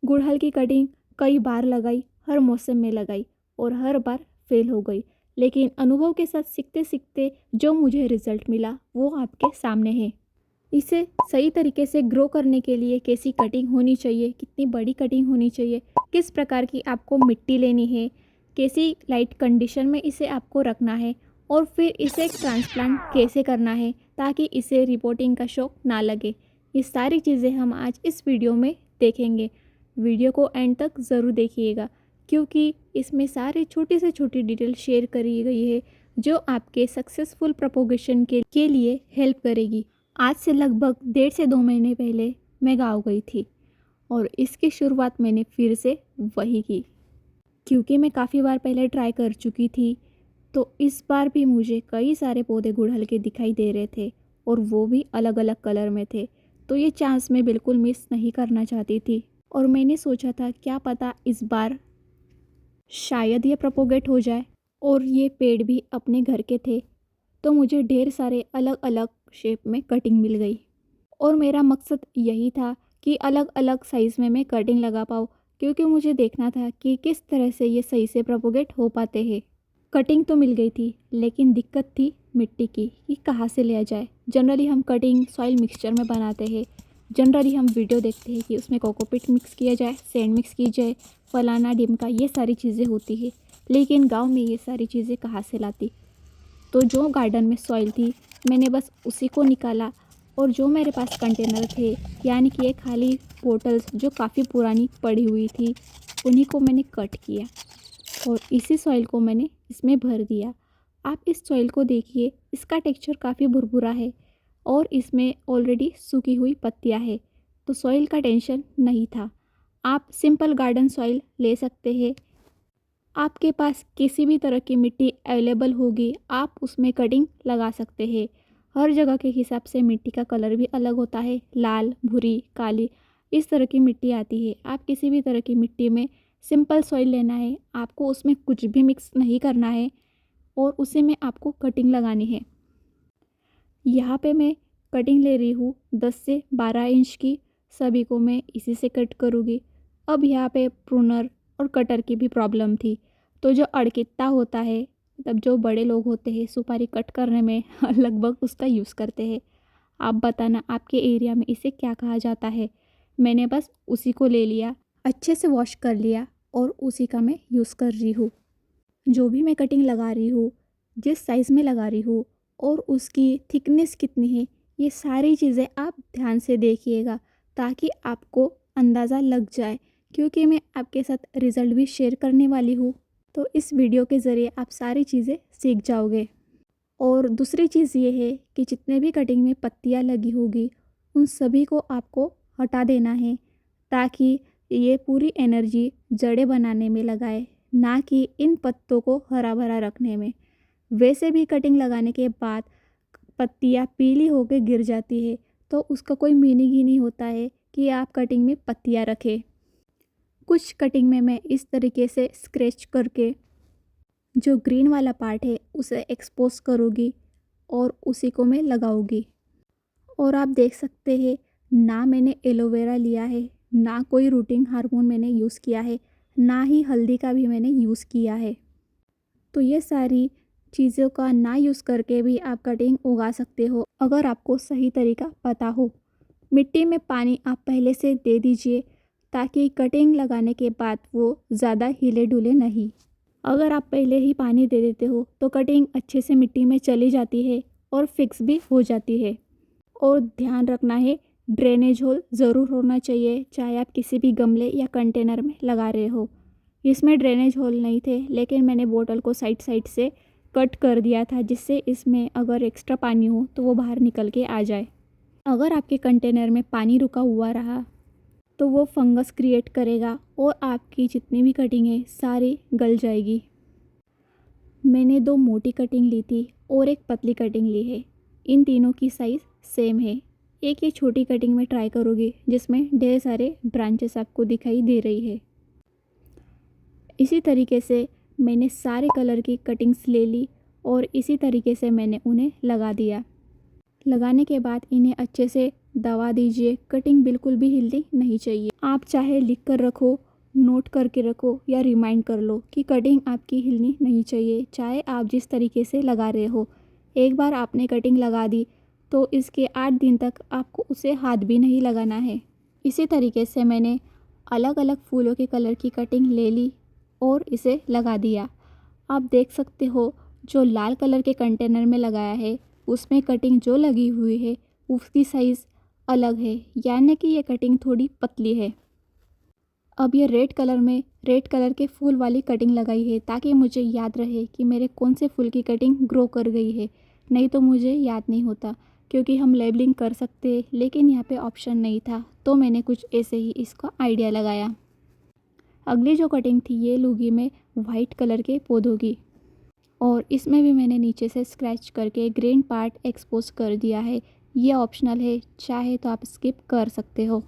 गुड़हल की कटिंग कई बार लगाई, हर मौसम में लगाई और हर बार फेल हो गई। लेकिन अनुभव के साथ सीखते सीखते जो मुझे रिजल्ट मिला वो आपके सामने है। इसे सही तरीके से ग्रो करने के लिए कैसी कटिंग होनी चाहिए, कितनी बड़ी कटिंग होनी चाहिए, किस प्रकार की आपको मिट्टी लेनी है, कैसी लाइट कंडीशन में इसे आपको रखना है और फिर इसे ट्रांसप्लांट कैसे करना है ताकि इसे रिपोर्टिंग का शौक ना लगे। ये सारी चीज़ें हम आज इस वीडियो में देखेंगे। वीडियो को एंड तक ज़रूर देखिएगा क्योंकि इसमें सारी छोटी से छोटी डिटेल शेयर करी गई है जो आपके सक्सेसफुल प्रोपोगेशन के लिए हेल्प करेगी। आज से लगभग 1.5 से 2 महीने पहले मैं गाँव गई थी और इसकी शुरुआत मैंने फिर से वही की क्योंकि मैं काफ़ी बार पहले ट्राई कर चुकी थी। तो इस बार भी मुझे कई सारे पौधे गुड़हल के दिखाई दे रहे थे और वो भी अलग अलग कलर में थे। तो ये चांस मैं बिल्कुल मिस नहीं करना चाहती थी और मैंने सोचा था क्या पता इस बार शायद ये प्रोपोगेट हो जाए। और ये पेड़ भी अपने घर के थे तो मुझे ढेर सारे अलग अलग शेप में कटिंग मिल गई और मेरा मकसद यही था कि अलग अलग साइज़ में मैं कटिंग लगा पाऊँ क्योंकि मुझे देखना था कि किस तरह से ये सही से प्रोपोगेट हो पाते हैं। कटिंग तो मिल गई थी लेकिन दिक्कत थी मिट्टी की कि कहाँ से लिया जाए। जनरली हम कटिंग सॉइल मिक्सचर में बनाते हैं। जनरली हम वीडियो देखते हैं कि उसमें कोकोपीट मिक्स किया जाए, सैंड मिक्स की जाए, फलाना डिमका, ये सारी चीज़ें होती है। लेकिन गांव में ये सारी चीज़ें कहाँ से लाती। तो जो गार्डन में सॉइल थी मैंने बस उसी को निकाला और जो मेरे पास कंटेनर थे यानी कि ये खाली बोटल्स जो काफ़ी पुरानी पड़ी हुई थी उन्हीं को मैंने कट किया और इसी सॉइल को मैंने इसमें भर दिया। आप इस सॉइल को देखिए, इसका टेक्सचर काफ़ी भुरभुरा है और इसमें ऑलरेडी सूखी हुई पत्तियां है तो सॉइल का टेंशन नहीं था। आप सिंपल गार्डन सॉइल ले सकते हैं। आपके पास किसी भी तरह की मिट्टी अवेलेबल होगी, आप उसमें कटिंग लगा सकते हैं। हर जगह के हिसाब से मिट्टी का कलर भी अलग होता है, लाल, भूरी, काली, इस तरह की मिट्टी आती है। आप किसी भी तरह की मिट्टी में सिंपल सॉइल लेना है, आपको उसमें कुछ भी मिक्स नहीं करना है और उसी में आपको कटिंग लगानी है। यहाँ पे मैं कटिंग ले रही हूँ 10 से 12 इंच की, सभी को मैं इसी से कट करूँगी। अब यहाँ पे प्रूनर और कटर की भी प्रॉब्लम थी तो जो अड़कित्ता होता है, मतलब जो बड़े लोग होते हैं सुपारी कट करने में लगभग उसका यूज़ करते हैं। आप बताना आपके एरिया में इसे क्या कहा जाता है। मैंने बस उसी को ले लिया, अच्छे से वॉश कर लिया और उसी का मैं यूज़ कर रही हूँ। जो भी मैं कटिंग लगा रही हूँ, जिस साइज़ में लगा रही हूँ और उसकी थिकनेस कितनी है, ये सारी चीज़ें आप ध्यान से देखिएगा ताकि आपको अंदाज़ा लग जाए क्योंकि मैं आपके साथ रिज़ल्ट भी शेयर करने वाली हूँ। तो इस वीडियो के ज़रिए आप सारी चीज़ें सीख जाओगे। और दूसरी चीज़ ये है कि जितने भी कटिंग में पत्तियाँ लगी होगी उन सभी को आपको हटा देना है ताकि ये पूरी एनर्जी जड़ें बनाने में लगाए, ना कि इन पत्तों को हरा भरा रखने में। वैसे भी कटिंग लगाने के बाद पत्तियाँ पीली होकर गिर जाती है तो उसका कोई मीनिंग ही नहीं होता है कि आप कटिंग में पत्तियाँ रखें। कुछ कटिंग में मैं इस तरीके से स्क्रैच करके जो ग्रीन वाला पार्ट है उसे एक्सपोज करूँगी और उसी को मैं लगाऊंगी। और आप देख सकते हैं ना मैंने एलोवेरा लिया है, ना कोई रूटिंग हार्मोन मैंने यूज़ किया है, ना ही हल्दी का भी मैंने यूज़ किया है। तो ये सारी चीज़ों का ना यूज़ करके भी आप कटिंग उगा सकते हो अगर आपको सही तरीका पता हो। मिट्टी में पानी आप पहले से दे दीजिए ताकि कटिंग लगाने के बाद वो ज़्यादा हिले डुले नहीं। अगर आप पहले ही पानी दे देते हो तो कटिंग अच्छे से मिट्टी में चली जाती है और फिक्स भी हो जाती है। और ध्यान रखना है ड्रेनेज होल ज़रूर होना चाहिए, चाहे आप किसी भी गमले या कंटेनर में लगा रहे हो। इसमें ड्रेनेज होल नहीं थे लेकिन मैंने बोतल को साइड साइड से कट कर दिया था जिससे इसमें अगर एक्स्ट्रा पानी हो तो वो बाहर निकल के आ जाए। अगर आपके कंटेनर में पानी रुका हुआ रहा तो वो फंगस क्रिएट करेगा और आपकी जितनी भी कटिंग है सारी गल जाएगी। मैंने 2 मोटी कटिंग ली थी और एक पतली कटिंग ली है। इन तीनों की साइज़ सेम है। एक ये छोटी कटिंग में ट्राई करूँगी जिसमें ढेर सारे ब्रांचेस आपको दिखाई दे रही है। इसी तरीके से मैंने सारे कलर की कटिंग्स ले ली और इसी तरीके से मैंने उन्हें लगा दिया। लगाने के बाद इन्हें अच्छे से दबा दीजिए, कटिंग बिल्कुल भी हिलनी नहीं चाहिए। आप चाहे लिख कर रखो, नोट करके रखो या रिमाइंड कर लो कि कटिंग आपकी हिलनी नहीं चाहिए, चाहे आप जिस तरीके से लगा रहे हो। एक बार आपने कटिंग लगा दी तो इसके 8 दिन तक आपको उसे हाथ भी नहीं लगाना है। इसी तरीके से मैंने अलग अलग फूलों के कलर की कटिंग ले ली और इसे लगा दिया। आप देख सकते हो जो लाल कलर के कंटेनर में लगाया है उसमें कटिंग जो लगी हुई है उसकी साइज़ अलग है, यानी कि ये कटिंग थोड़ी पतली है। अब ये रेड कलर के फूल वाली कटिंग लगाई है ताकि मुझे याद रहे कि मेरे कौन से फूल की कटिंग ग्रो कर गई है, नहीं तो मुझे याद नहीं होता। क्योंकि हम लेबलिंग कर सकते लेकिन यहाँ पे ऑप्शन नहीं था, तो मैंने कुछ ऐसे ही इसका आइडिया लगाया। अगली जो कटिंग थी ये लूँगी मैं वाइट कलर के पौधों की, और इसमें भी मैंने नीचे से स्क्रैच करके ग्रीन पार्ट एक्सपोज कर दिया है। ये ऑप्शनल है, चाहे तो आप स्किप कर सकते हो।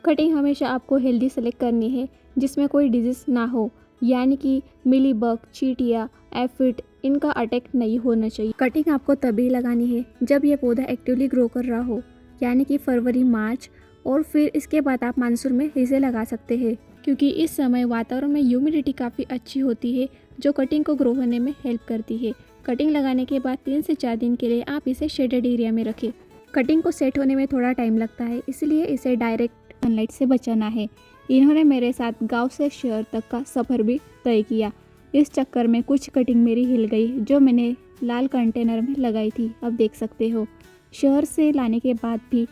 कटिंग हमेशा आपको हेल्दी सेलेक्ट करनी है जिसमें कोई डिजीज़ ना हो, यानी कि मिली बग, चींटियाँ, एफिड इनका अटैक नहीं होना चाहिए। कटिंग आपको तभी लगानी है जब ये पौधा एक्टिवली ग्रो कर रहा हो, यानी कि फरवरी मार्च, और फिर इसके बाद आप मानसून में इसे लगा सकते हैं क्योंकि इस समय वातावरण में ह्यूमिडिटी काफ़ी अच्छी होती है जो कटिंग को ग्रो होने में हेल्प करती है। कटिंग लगाने के बाद 3 से 4 दिन के लिए आप इसे शेडेड एरिया में रखें। कटिंग को सेट होने में थोड़ा टाइम लगता है, इसलिए इसे डायरेक्ट सनलाइट से बचाना है। इन्होंने मेरे साथ गांव से शहर तक का सफ़र भी तय किया। इस चक्कर में कुछ कटिंग मेरी हिल गई जो मैंने लाल कंटेनर में लगाई थी, अब देख सकते हो। शहर से लाने के बाद भी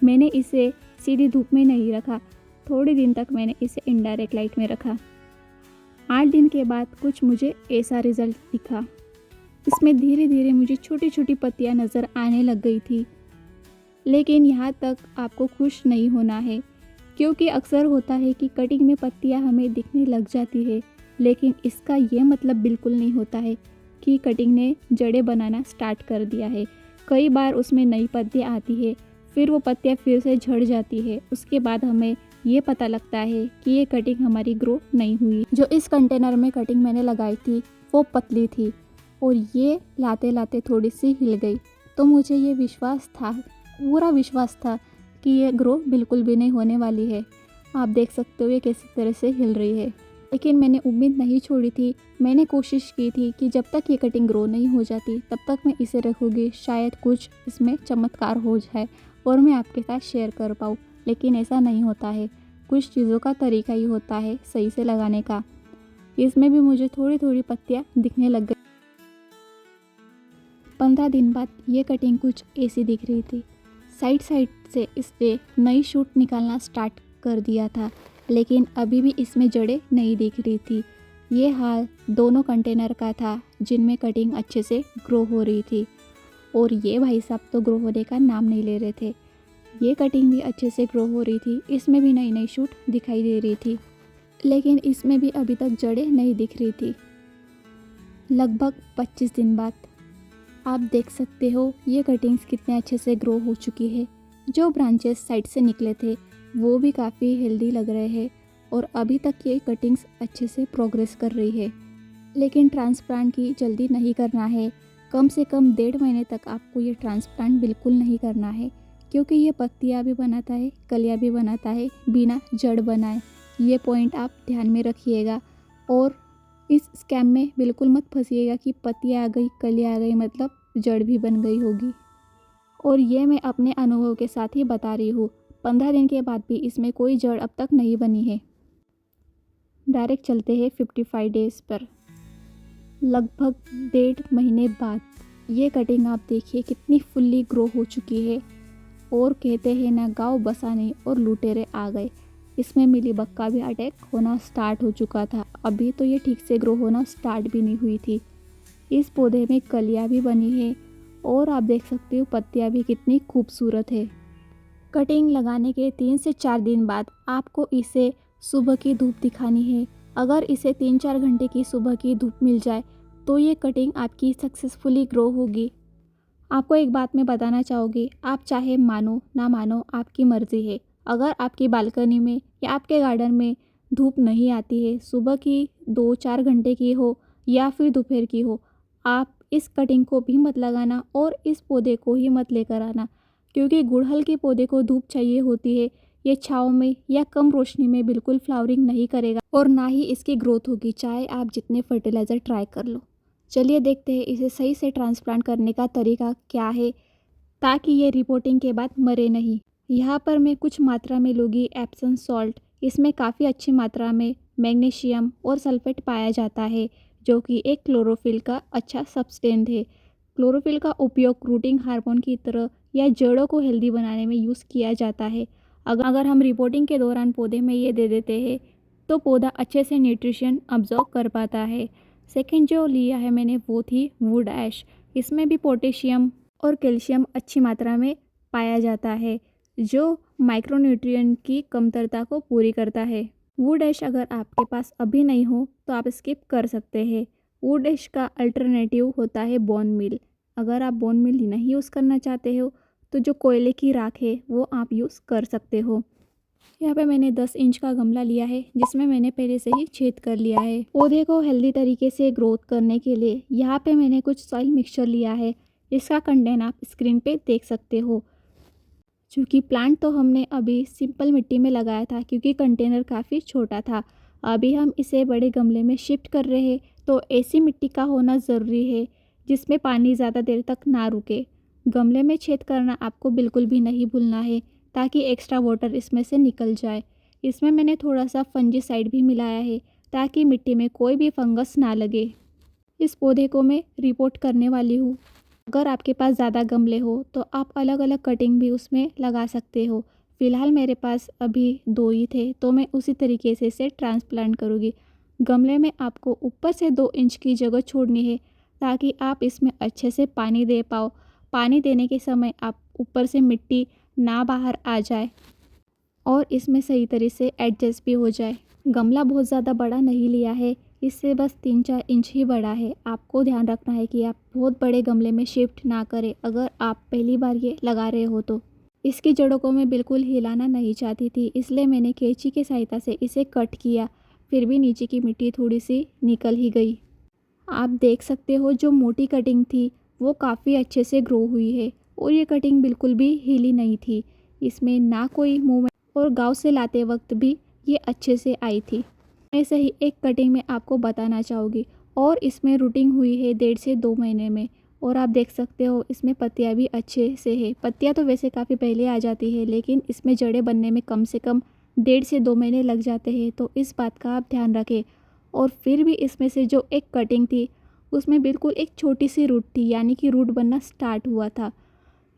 मैंने इसे सीधी धूप में नहीं रखा, थोड़े दिन तक मैंने इसे इनडायरेक्ट लाइट में रखा। 8 दिन के बाद कुछ मुझे ऐसा रिज़ल्ट दिखा। इसमें धीरे धीरे मुझे छोटी छोटी पत्तियां नज़र आने लग गई थी। लेकिन यहाँ तक आपको खुश नहीं होना है, क्योंकि अक्सर होता है कि कटिंग में पत्तियां हमें दिखने लग जाती है, लेकिन इसका ये मतलब बिल्कुल नहीं होता है कि कटिंग ने जड़ें बनाना स्टार्ट कर दिया है। कई बार उसमें नई पत्तियां आती है, फिर वो पत्तियां फिर से झड़ जाती है। उसके बाद हमें ये पता लगता है कि ये कटिंग हमारी ग्रो नहीं हुई। जो इस कंटेनर में कटिंग मैंने लगाई थी वो पतली थी और ये लाते लाते थोड़ी सी हिल गई, तो मुझे ये विश्वास था, पूरा विश्वास था कि ये ग्रो बिल्कुल भी नहीं होने वाली है। आप देख सकते हो ये कैसी तरह से हिल रही है। लेकिन मैंने उम्मीद नहीं छोड़ी थी, मैंने कोशिश की थी कि जब तक ये कटिंग ग्रो नहीं हो जाती तब तक मैं इसे रखूँगी, शायद कुछ इसमें चमत्कार हो जाए और मैं आपके साथ शेयर कर पाऊँ। लेकिन ऐसा नहीं होता है, कुछ चीज़ों का तरीका ही होता है सही से लगाने का। इसमें भी मुझे थोड़ी थोड़ी पत्तियाँ दिखने लग गई। 15 दिन बाद ये कटिंग कुछ ऐसी दिख रही थी। साइड से इसने नई शूट निकालना स्टार्ट कर दिया था, लेकिन अभी भी इसमें जड़ें नहीं दिख रही थी। ये हाल दोनों कंटेनर का था जिनमें कटिंग अच्छे से ग्रो हो रही थी, और ये भाई साहब तो ग्रो होने का नाम नहीं ले रहे थे। ये कटिंग भी अच्छे से ग्रो हो रही थी, इसमें भी नई नई शूट दिखाई दे रही थी, लेकिन इसमें भी अभी तक जड़ें नहीं दिख रही थी। लगभग 25 दिन बाद आप देख सकते हो ये कटिंग्स कितने अच्छे से ग्रो हो चुकी है। जो ब्रांचेस साइड से निकले थे वो भी काफ़ी हेल्दी लग रहे हैं और अभी तक ये कटिंग्स अच्छे से प्रोग्रेस कर रही है। लेकिन ट्रांसप्लांट की जल्दी नहीं करना है, कम से कम 1.5 महीने तक आपको ये ट्रांसप्लांट बिल्कुल नहीं करना है, क्योंकि ये पत्तियाँ भी बनाता है, कलियाँ भी बनाता है बिना जड़ बनाए। ये पॉइंट आप ध्यान में रखिएगा और इस स्कैम में बिल्कुल मत फंसिएगा कि पत्तियाँ आ गई, कलियाँ आ गई मतलब जड़ भी बन गई होगी। और ये मैं अपने अनुभव के साथ ही बता रही हूँ। 15 दिन के बाद भी इसमें कोई जड़ अब तक नहीं बनी है। डायरेक्ट चलते हैं 55 डेज़ पर। लगभग 1.5 महीने बाद ये कटिंग आप देखिए कितनी फुल्ली ग्रो हो चुकी है, और कहते हैं ना गाँव बसाने और लुटेरे आ गए। इसमें मिलीबग का भी अटैक होना स्टार्ट हो चुका था, अभी तो ये ठीक से ग्रो होना स्टार्ट भी नहीं हुई थी। इस पौधे में कलियाँ भी बनी है और आप देख सकते हो पत्तियाँ भी कितनी खूबसूरत है। कटिंग लगाने के 3 से 4 दिन बाद आपको इसे सुबह की धूप दिखानी है। अगर इसे 3-4 घंटे की सुबह की धूप मिल जाए तो ये कटिंग आपकी सक्सेसफुली ग्रो होगी। आपको एक बात मैं बताना चाहूँगी, आप चाहे मानो ना मानो आपकी मर्ज़ी है। अगर आपकी बालकनी में या आपके गार्डन में धूप नहीं आती है, सुबह की 2-4 घंटे की हो या फिर दोपहर की हो, आप इस कटिंग को भी मत लगाना और इस पौधे को ही मत लेकर आना, क्योंकि गुड़हल के पौधे को धूप चाहिए होती है। ये छाँव में या कम रोशनी में बिल्कुल फ्लावरिंग नहीं करेगा और ना ही इसकी ग्रोथ होगी, चाहे आप जितने फर्टिलाइज़र ट्राई कर लो। चलिए देखते हैं इसे सही से ट्रांसप्लांट करने का तरीका क्या है, ताकि ये रिपोर्टिंग के बाद मरे नहीं। यहाँ पर मैं कुछ मात्रा में लूँगी एप्सम सॉल्ट। इसमें काफ़ी अच्छी मात्रा में मैग्नीशियम और सल्फेट पाया जाता है, जो कि एक क्लोरोफिल का अच्छा सब्सटेंस है। क्लोरोफिल का उपयोग रूटिंग हार्मोन की तरह या जड़ों को हेल्दी बनाने में यूज़ किया जाता है। अगर हम रिपोर्टिंग के दौरान पौधे में ये दे देते हैं तो पौधा अच्छे से न्यूट्रिशन अब्जॉर्ब कर पाता है। सेकंड जो लिया है मैंने वो थी वुड ऐश। इसमें भी पोटेशियम और कैल्शियम अच्छी मात्रा में पाया जाता है, जो माइक्रोन्यूट्रिएंट की कमतरता को पूरी करता है। वुड ऐश अगर आपके पास अभी नहीं हो तो आप स्किप कर सकते हैं। वुड ऐश का अल्टरनेटिव होता है बोन मील। अगर आप बोन मील नहीं यूज़ करना चाहते हो तो जो कोयले की राख है वो आप यूज़ कर सकते हो। यहाँ पे मैंने 10 इंच का गमला लिया है, जिसमें मैंने पहले से ही छेद कर लिया है। पौधे को हेल्दी तरीके से ग्रोथ करने के लिए यहाँ पे मैंने कुछ सॉइल मिक्सचर लिया है। इसका कंटेंट आप स्क्रीन पे देख सकते हो। क्योंकि प्लांट तो हमने अभी सिंपल मिट्टी में लगाया था, क्योंकि कंटेनर काफ़ी छोटा था। अभी हम इसे बड़े गमले में शिफ्ट कर रहे हैं, तो ऐसी मिट्टी का होना ज़रूरी है जिसमें पानी ज़्यादा देर तक ना रुके। गमले में छेद करना आपको बिल्कुल भी नहीं भूलना है, ताकि एक्स्ट्रा वाटर इसमें से निकल जाए। इसमें मैंने थोड़ा सा फंजीसाइड भी मिलाया है, ताकि मिट्टी में कोई भी फंगस ना लगे। इस पौधे को मैं रिपोर्ट करने वाली हूँ। अगर आपके पास ज़्यादा गमले हो तो आप अलग अलग कटिंग भी उसमें लगा सकते हो। फ़िलहाल मेरे पास अभी 2 ही थे, तो मैं उसी तरीके से इसे ट्रांसप्लांट करूँगी। गमले में आपको ऊपर से 2 इंच की जगह छोड़नी है, ताकि आप इसमें अच्छे से पानी दे पाओ। पानी देने के समय आप ऊपर से मिट्टी ना बाहर आ जाए और इसमें सही तरह से एडजस्ट भी हो जाए। गमला बहुत ज़्यादा बड़ा नहीं लिया है, इससे बस 3-4 इंच ही बड़ा है। आपको ध्यान रखना है कि आप बहुत बड़े गमले में शिफ्ट ना करें, अगर आप पहली बार ये लगा रहे हो तो। इसकी जड़ों को मैं बिल्कुल हिलाना नहीं चाहती थी, इसलिए मैंने कैंची की सहायता से इसे कट किया। फिर भी नीचे की मिट्टी थोड़ी सी निकल ही गई। आप देख सकते हो जो मोटी कटिंग थी वो काफ़ी अच्छे से ग्रो हुई है, और ये कटिंग बिल्कुल भी हिली नहीं थी। इसमें ना कोई मूवमेंट, और गाँव से लाते वक्त भी ये अच्छे से आई थी। ऐसे ही एक कटिंग में आपको बताना चाहूँगी, और इसमें रूटिंग हुई है 1.5 से 2 महीने में। और आप देख सकते हो इसमें पत्तियाँ भी अच्छे से है। पत्तियाँ तो वैसे काफ़ी पहले आ जाती है, लेकिन इसमें जड़ें बनने में कम से कम 1.5 से 2 महीने लग जाते हैं, तो इस बात का आप ध्यान रखें। और फिर भी इसमें से जो एक कटिंग थी उसमें बिल्कुल एक छोटी सी रूट थी, यानी कि रूट बनना स्टार्ट हुआ था।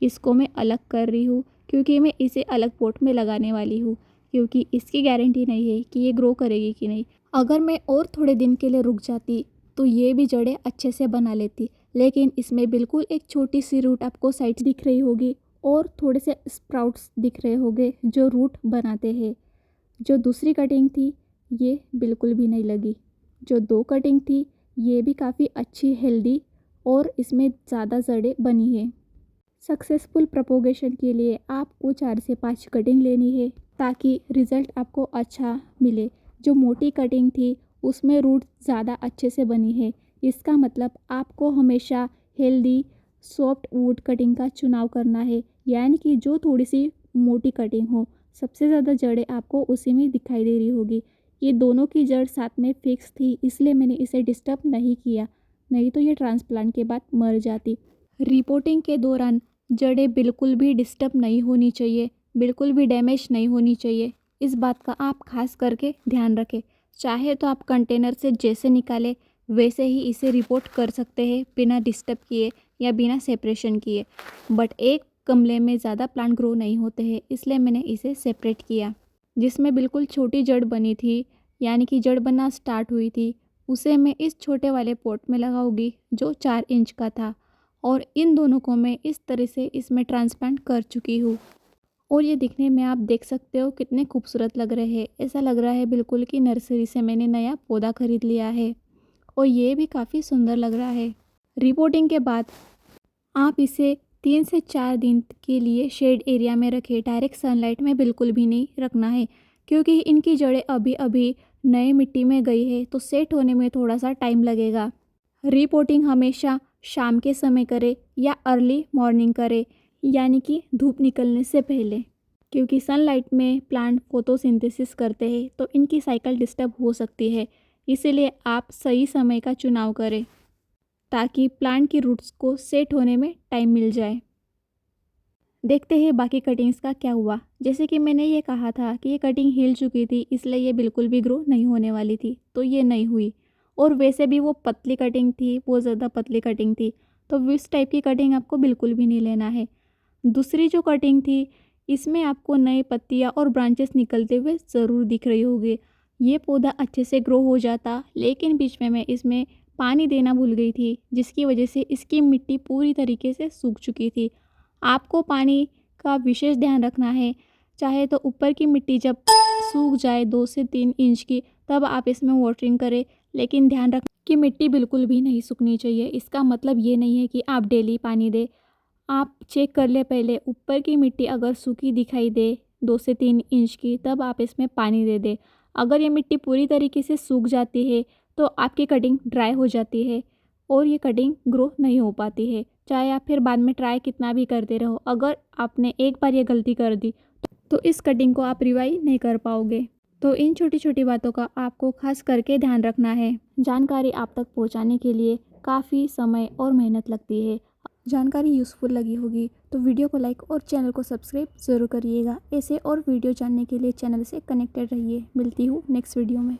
इसको मैं अलग कर रही हूँ, क्योंकि मैं इसे अलग पॉट में लगाने वाली हूँ, क्योंकि इसकी गारंटी नहीं है कि ये ग्रो करेगी कि नहीं। अगर मैं और थोड़े दिन के लिए रुक जाती तो ये भी जड़ें अच्छे से बना लेती, लेकिन इसमें बिल्कुल एक छोटी सी रूट आपको साइड दिख रही होगी, और थोड़े से स्प्राउट्स दिख रहे होंगे जो रूट बनाते हैं। जो दूसरी कटिंग थी ये बिल्कुल भी नहीं लगी। जो 2 कटिंग थी ये भी काफ़ी अच्छी हेल्दी, और इसमें ज़्यादा जड़ें बनी है। सक्सेसफुल प्रोपोगेशन के लिए आपको 4 से 5 कटिंग लेनी है, ताकि रिज़ल्ट आपको अच्छा मिले। जो मोटी कटिंग थी उसमें रूट ज़्यादा अच्छे से बनी है। इसका मतलब आपको हमेशा हेल्दी सॉफ्ट वुड कटिंग का चुनाव करना है, यानी कि जो थोड़ी सी मोटी कटिंग हो। सबसे ज़्यादा जड़ें आपको उसी में दिखाई दे रही होगी। ये दोनों की जड़ साथ में फिक्स थी, इसलिए मैंने इसे डिस्टर्ब नहीं किया, नहीं तो ये ट्रांसप्लांट के बाद मर जाती। रिपोर्टिंग के दौरान जड़ें बिल्कुल भी डिस्टर्ब नहीं होनी चाहिए, बिल्कुल भी डैमेज नहीं होनी चाहिए। इस बात का आप खास करके ध्यान रखें। चाहे तो आप कंटेनर से जैसे निकाले वैसे ही इसे रिपोर्ट कर सकते हैं, बिना डिस्टर्ब किए या बिना सेपरेशन किए। बट एक गमले में ज़्यादा प्लांट ग्रो नहीं होते हैं, इसलिए मैंने इसे सेपरेट किया। जिसमें बिल्कुल छोटी जड़ बनी थी, यानी कि जड़ बनना स्टार्ट हुई थी, उसे मैं इस छोटे वाले पॉट में लगाऊंगी जो 4 इंच का था। और इन दोनों को मैं इस तरह से इसमें ट्रांसप्लांट कर चुकी हूँ। और ये दिखने में आप देख सकते हो कितने खूबसूरत लग रहे हैं। ऐसा लग रहा है बिल्कुल कि नर्सरी से मैंने नया पौधा खरीद लिया है, और ये भी काफ़ी सुंदर लग रहा है। रिपोर्टिंग के बाद आप इसे 3 से 4 दिन के लिए शेड एरिया में रखें। डायरेक्ट सनलाइट में बिल्कुल भी नहीं रखना है, क्योंकि इनकी जड़ें अभी अभी नए मिट्टी में गई है, तो सेट होने में थोड़ा सा टाइम लगेगा। रिपोर्टिंग हमेशा शाम के समय करें या अर्ली मॉर्निंग करें, यानी कि धूप निकलने से पहले, क्योंकि सनलाइट में प्लांट फोटोसिंथेसिस करते हैं तो इनकी साइकिल डिस्टर्ब हो सकती है। इसीलिए आप सही समय का चुनाव करें ताकि प्लांट की रूट्स को सेट होने में टाइम मिल जाए। देखते हैं बाकी कटिंग्स का क्या हुआ। जैसे कि मैंने ये कहा था कि ये कटिंग हिल चुकी थी, इसलिए ये बिल्कुल भी ग्रो नहीं होने वाली थी, तो ये नहीं हुई। और वैसे भी वो पतली कटिंग थी, वो ज़्यादा पतली कटिंग थी, तो इस टाइप की कटिंग आपको बिल्कुल भी नहीं लेना है। दूसरी जो कटिंग थी, इसमें आपको नए पत्तियाँ और ब्रांचेस निकलते हुए ज़रूर दिख रही होगी। ये पौधा अच्छे से ग्रो हो जाता, लेकिन बीच में मैं इसमें पानी देना भूल गई थी, जिसकी वजह से इसकी मिट्टी पूरी तरीके से सूख चुकी थी। आपको पानी का विशेष ध्यान रखना है। चाहे तो ऊपर की मिट्टी जब सूख जाए 2 से 3 इंच की, तब आप इसमें वाटरिंग करें, लेकिन ध्यान रखें कि मिट्टी बिल्कुल भी नहीं सूखनी चाहिए। इसका मतलब ये नहीं है कि आप डेली पानी दें। आप चेक कर ले पहले, ऊपर की मिट्टी अगर सूखी दिखाई दे 2 से 3 इंच की, तब आप इसमें पानी दे दें। अगर ये मिट्टी पूरी तरीके से सूख जाती है तो आपकी कटिंग ड्राई हो जाती है और ये कटिंग ग्रो नहीं हो पाती है। चाहे आप फिर बाद में ट्राई कितना भी करते रहो, अगर आपने एक बार ये गलती कर दी तो इस कटिंग को आप रिवाइव नहीं कर पाओगे। तो इन छोटी छोटी बातों का आपको खास करके ध्यान रखना है। जानकारी आप तक पहुंचाने के लिए काफ़ी समय और मेहनत लगती है। जानकारी यूज़फुल लगी होगी तो वीडियो को लाइक और चैनल को सब्सक्राइब ज़रूर करिएगा। ऐसे और वीडियो जानने के लिए चैनल से कनेक्टेड रहिए। मिलती हूँ नेक्स्ट वीडियो में।